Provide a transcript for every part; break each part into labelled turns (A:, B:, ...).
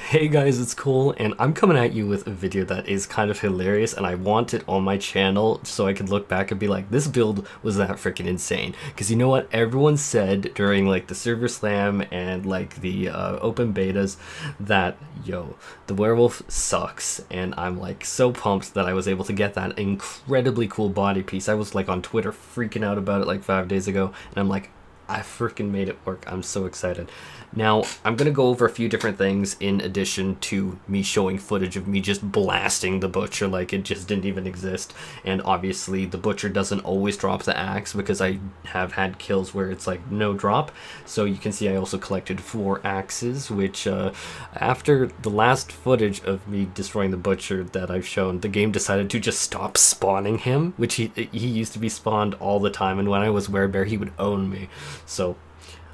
A: Hey guys, it's Cole, and I'm coming at you with a video that is kind of hilarious, and I want it on my channel so I can look back and be like, this build was that freaking insane. Because you know what? Everyone said during like the server slam and like the open betas that, yo, the werewolf sucks, and I'm like so pumped that I was able to get that incredibly cool body piece. I was like on Twitter freaking out about it like 5 days ago, and I'm like, I freaking made it work. I'm so excited. Now, I'm going to go over a few different things in addition to me showing footage of me just blasting the butcher like it just didn't even exist. And obviously, the butcher doesn't always drop the axe because I have had kills where it's like no drop. So you can see I also collected 4 axes, which after the last footage of me destroying the butcher that I've shown, the game decided to just stop spawning him, which he used to be spawned all the time. And when I was werebear, he would own me. So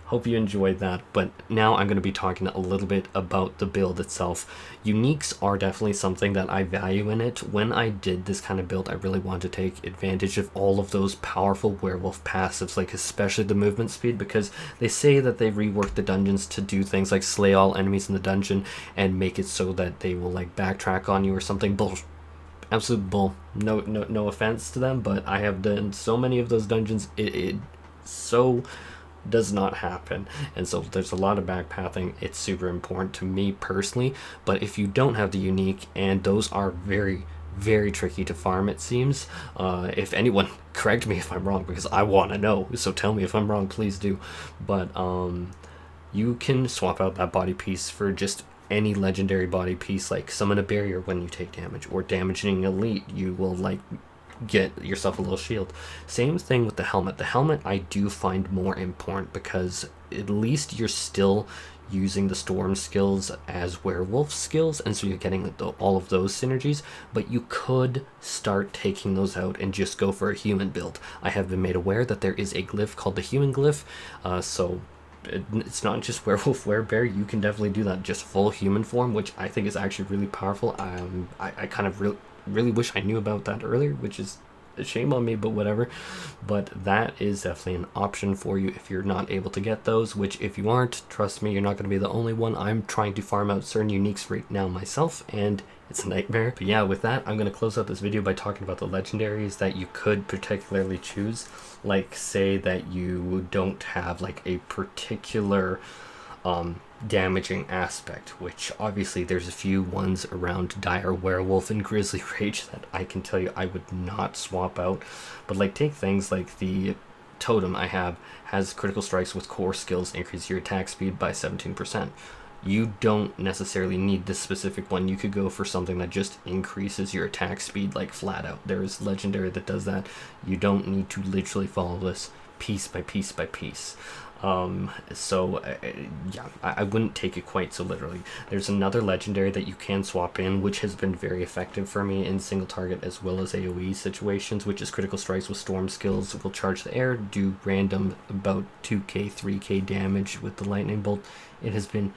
A: hope you enjoyed that, but now I'm going to be talking a little bit about the build itself. Uniques are definitely something that I value in it. When I did this kind of build, I really wanted to take advantage of all of those powerful werewolf passives, like especially the movement speed, because they say that they reworked the dungeons to do things like slay all enemies in the dungeon and make it so that they will like backtrack on you or something. Absolute bull. No offense to them, but I have done so many of those dungeons. It so does not happen, and so there's a lot of backpathing. It's super important to me personally, but if you don't have the unique, and those are very tricky to farm, it seems. If anyone correct me if I'm wrong, because I want to know, so tell me if I'm wrong, please do. But you can swap out that body piece for just any legendary body piece, like summon a barrier when you take damage, or damaging elite, you will like get yourself a little shield. Same thing with the helmet. The helmet I do find more important because at least you're still using the storm skills as werewolf skills, and so you're getting all of those synergies, but you could start taking those out and just go for a human build. I have been made aware that there is a glyph called the human glyph, so it's not just werewolf werebear. You can definitely do that just full human form, which I think is actually really powerful. I kind of really wish I knew about that earlier, which is a shame on me, but whatever. But that is definitely an option for you if you're not able to get those, which if you aren't, trust me, you're not going to be the only one. I'm trying to farm out certain uniques right now myself, and it's a nightmare. But yeah, with that, I'm going to close out this video by talking about the legendaries that you could particularly choose. Like, say that you don't have like a particular damaging aspect, which obviously there's a few ones around Dire Werewolf and Grizzly Rage that I can tell you I would not swap out. But like, take things like the totem I have has critical strikes with core skills increase your attack speed by 17%. You don't necessarily need this specific one. You could go for something that just increases your attack speed like flat out. There is legendary that does that. You don't need to literally follow this piece by piece by piece. Yeah, I wouldn't take it quite so literally. There's another legendary that you can swap in, which has been very effective for me in single target as well as AoE situations, which is critical strikes with storm skills. Will charge the air, do random about 2k 3k damage with the lightning bolt. It has been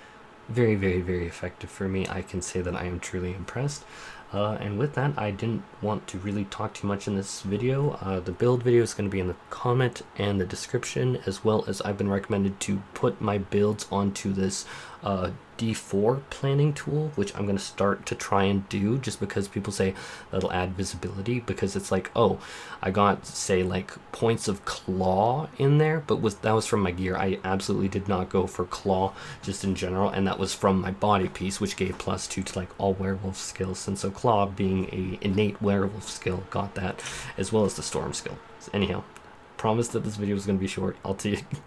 A: very effective for me. I can say that I am truly impressed. And with that, I didn't want to really talk too much in this video. The build video is going to be in the comment and the description, as well as I've been recommended to put my builds onto this D4 planning tool, which I'm going to start to try and do, just because people say that'll add visibility, because it's like, oh, I got, say, like points of claw in there, but that was from my gear. I absolutely did not go for claw just in general, and that was from my body piece, which gave +2 to like all werewolf skills, and so claw being a innate werewolf skill got that, as well as the storm skill. So anyhow, promise that this video is going to be short.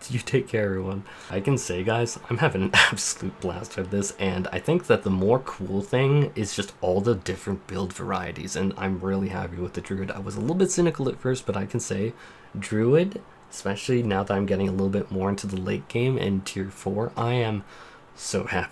A: You take care, everyone. I can say, guys, I'm having an absolute blast with this, and I think that the more cool thing is just all the different build varieties, and I'm really happy with the druid. I was a little bit cynical at first, but I can say druid, especially now that I'm getting a little bit more into the late game and tier 4, I am so happy